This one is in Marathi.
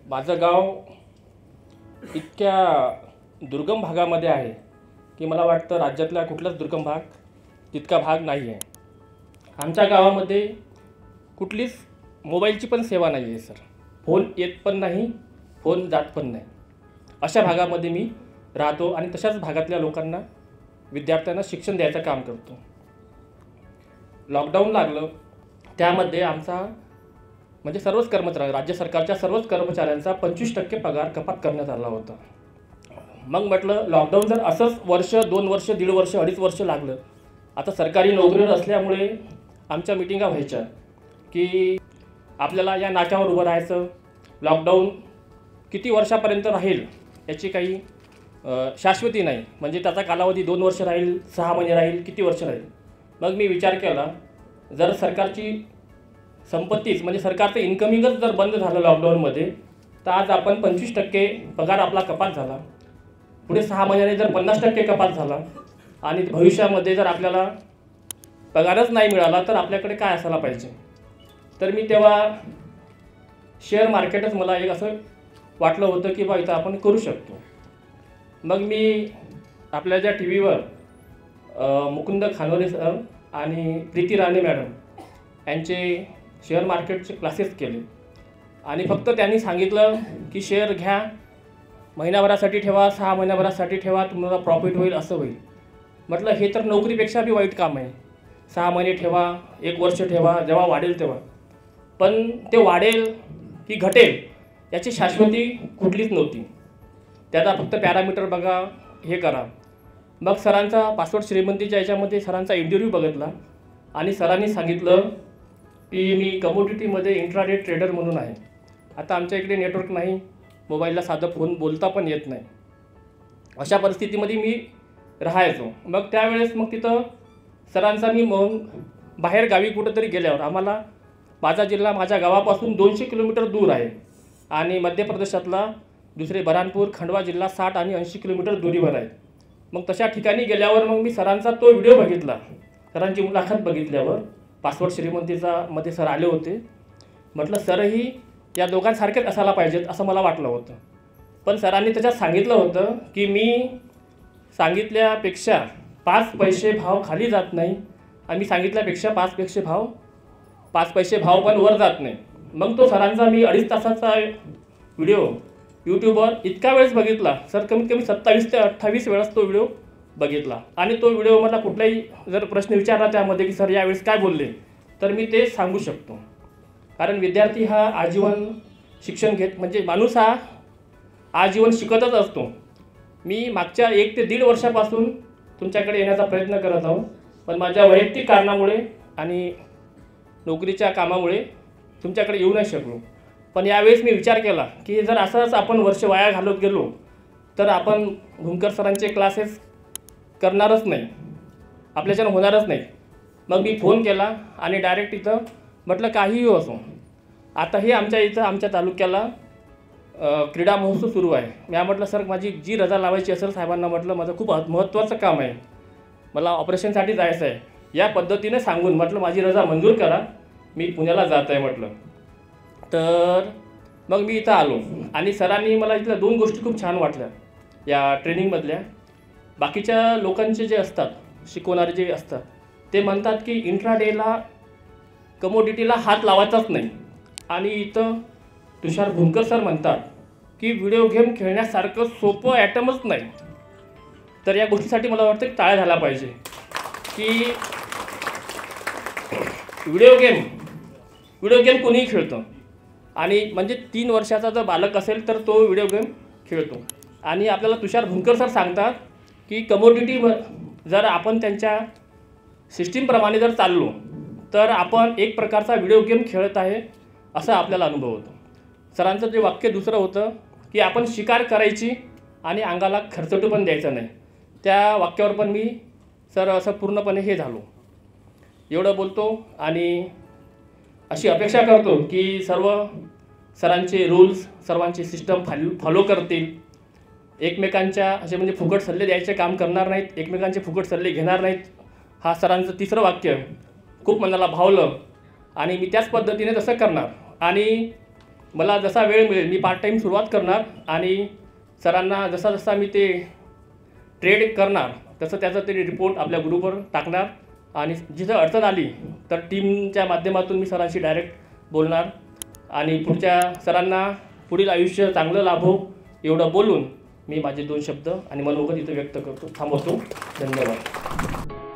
माझं गाव इतक्या दुर्गम भागामध्ये आहे की मला वाटतं राज्यातला कुठलाच दुर्गम भाग तितका भाग नाही आहे. आमच्या गावामध्ये कुठलीच मोबाईलची पण सेवा नाही आहे सर. फोन येत पण नाही, फोन जात पण नाही. अशा भागामध्ये मी राहतो आणि तशाच भागातल्या लोकांना, विद्यार्थ्यांना शिक्षण द्यायचं काम करतो. लॉकडाऊन लागलं, त्यामध्ये आमचा म्हणजे सर्वच कर्मचारी, राज्य सरकारच्या सर्वच कर्मचाऱ्यांचा 25% पगार कपात करण्यात आला होता. मग म्हटलं लॉकडाऊन जर असंच वर्ष, 2 वर्ष, 1.5 वर्ष, 2.5 वर्ष लागलं, आता सरकारी नोकरीवर असल्यामुळे आमच्या मिटिंगा व्हायच्या की आपल्याला या नाक्यावर उभं राहायचं, लॉकडाऊन किती वर्षापर्यंत राहील याची काही शाश्वती नाही. म्हणजे त्याचा कालावधी 2 वर्ष राहील, 6 महिने राहील, किती वर्ष राहील. मग मी विचार केला, जर सरकारची संपत्तीच म्हणजे सरकारचं इन्कमिंगच जर बंद झालं लॉकडाऊनमध्ये, तर आज आपण 25% पगार आपला कपात झाला, पुढे 6 महिन्याने जर 50% कपात झाला आणि भविष्यामध्ये जर आपल्याला पगारच नाही मिळाला तर आपल्याकडे काय असायला पाहिजे. तर मी तेव्हा शेअर मार्केटच मला एक असं वाटलं होतं की बा इथं आपण करू शकतो. मग मी आपल्या ज्या टी व्हीवर मुकुंद खानोरे सर आणि प्रीती राणे मॅडम यांचे शेअर मार्केटचे क्लासेस केले आणि फक्त त्यांनी सांगितलं की शेअर घ्या, महिनाभरासाठी ठेवा, 6 महिन्याभरासाठी ठेवा, तुम्हाला प्रॉफिट होईल, असं होईल. म्हटलं हे तर नोकरीपेक्षा बी वाईट काम आहे. 6 महिने ठेवा, 1 वर्ष ठेवा, जेव्हा वाढेल तेव्हा. पण ते वाढेल की घटेल याची शाश्वती कुठलीच नव्हती. त्याचा फक्त पॅरामीटर बघा, हे करा. मग सरांचा पासवर्ड श्रीमंतीच्या याच्यामध्ये सरांचा इंटरव्ह्यू बघितला आणि सरांनी सांगितलं की मी कमोडिटीमध्ये इंट्राडे ट्रेडर म्हणून आहे. आता आमच्या इकडे नेटवर्क नाही, मोबाईलला साधं फोन बोलता पण येत नाही. अशा परिस्थितीमध्ये मी राहायचो. मग त्यावेळेस मग तिथं सरांचा मी मग बाहेर गावी कुठंतरी गेल्यावर, आम्हाला माझा जिल्हा माझ्या गावापासून 200 किलोमीटर दूर आहे आणि मध्य प्रदेशातला दुसरे बऱ्हाणपूर खंडवा जिल्हा 60 आणि 80 किलोमीटर दुरीवर आहे. मग तशा ठिकाणी गेल्यावर मग मी सरांचा तो व्हिडिओ बघितला. सरांची मुलाखत बघितल्यावर पासवर्ड श्रीमंतीचा मध्ये सर आले होते. म्हटलं सरही या दोघांसारखेच असायला पाहिजेत असं मला वाटलं होतं. पण सरांनी त्याच्यात सांगितलं होतं की मी सांगितल्यापेक्षा 5 पैसे भाव खाली जात नाही आणि मी सांगितल्यापेक्षा 5 पैसे भाव पण वर जात नाही. मग तो सरांचा मी 2.5 तासाचा व्हिडिओ यूट्यूबवर इतका वेळेस बघितला सर, कमीत कमी 27 ते 28 वेळेस तो व्हिडिओ बघितला. आणि तो व्हिडिओ मला कुठलाही जर प्रश्न विचारला त्यामध्ये की सर यावेळेस काय बोलले, तर मी ते सांगू शकतो. कारण विद्यार्थी हा आजीवन शिक्षण घेत, म्हणजे माणूस हा आजीवन शिकतच असतो. मी मागच्या 1 ते 1.5 वर्षापासून तुमच्याकडे येण्याचा प्रयत्न करत आहोत, पण माझ्या वैयक्तिक कारणामुळे आणि नोकरीच्या कामामुळे तुमच्याकडे येऊ नाही शकलो. पण यावेळेस मी विचार केला की जर असंच आपण वर्ष वाया घालवत गेलो तर आपण भूमकर सरांचे क्लासेस करणारच नाही, आपल्याच्यानं होणारच नाही. मग मी फोन केला आणि डायरेक्ट इथं म्हटलं काहीही असो, आता हे आमच्या इथं आमच्या तालुक्याला क्रीडा महोत्सव सुरू आहे. मी म्हटलं सर माझी जी रजा लावायची असेल साहेबांना, म्हटलं माझं खूप महत्त्वाचं काम आहे, मला ऑपरेशनसाठी जायचं आहे, या पद्धतीने सांगून म्हटलं माझी रजा मंजूर करा, मी पुण्याला जात आहे म्हटलं. तर मग मी इथं आलो आणि सरांनी मला इथल्या 2 गोष्टी खूप छान वाटल्या या ट्रेनिंगमधल्या. बाकीच्या लोकांचे जे असतात, शिकवणारे जे असतात, ते म्हणतात की इंट्राडेला कमोडिटीला हात लावायचाच नाही. आणि इथं तुषार भूमकर सर म्हणतात की व्हिडिओ गेम खेळण्यासारखं सोपं ॲटमच नाही. तर या गोष्टीसाठी मला वाटतं की टाळ्या झाला पाहिजे की व्हिडिओ गेम कोणीही खेळतं. आणि म्हणजे 3 वर्षाचा जर बालक असेल तर तो व्हिडिओ गेम खेळतो. आणि आपल्याला तुषार भूमकर सर सांगतात की कमोडिटी जर आपण त्यांच्या सिस्टीमप्रमाणे जर चाललो तर आपण एक प्रकारचा व्हिडिओ गेम खेळत आहे असा आपल्याला अनुभव होतो. सरांचं जे वाक्य दुसरं होतं की आपण शिकार करायची आणि अंगाला खर्चटू पण द्यायचं नाही. त्या वाक्यावर पण मी सर असं पूर्णपणे हे झालो. एवढं बोलतो आणि अशी अपेक्षा करतो की सर्व सरांचे रूल्स, सर्वांची सिस्टम फॉलो करतील, एकमेकांच्या असे म्हणजे फुकट सल्ले द्यायचे काम करणार नाहीत, एकमेकांचे फुकट सल्ले घेणार नाहीत. हा सरांचं 3रं वाक्य खूप मनाला भावलं आणि मी त्याच पद्धतीने तसं करणार. आणि मला जसा वेळ मिळेल मी पार्ट टाईम सुरुवात करणार आणि सरांना जसा जसा मी ते ट्रेड करणार तसं त्याचं ते रिपोर्ट आपल्या ग्रुपवर टाकणार आणि जिथं अडचण आली तर टीमच्या माध्यमातून मी सरांशी डायरेक्ट बोलणार आणि पुढच्या सरांना पुढील आयुष्य चांगलं लाभो एवढं बोलून मी माझे 2 शब्द आणि मनोगत इथं व्यक्त करतो, थांबवतो. धन्यवाद.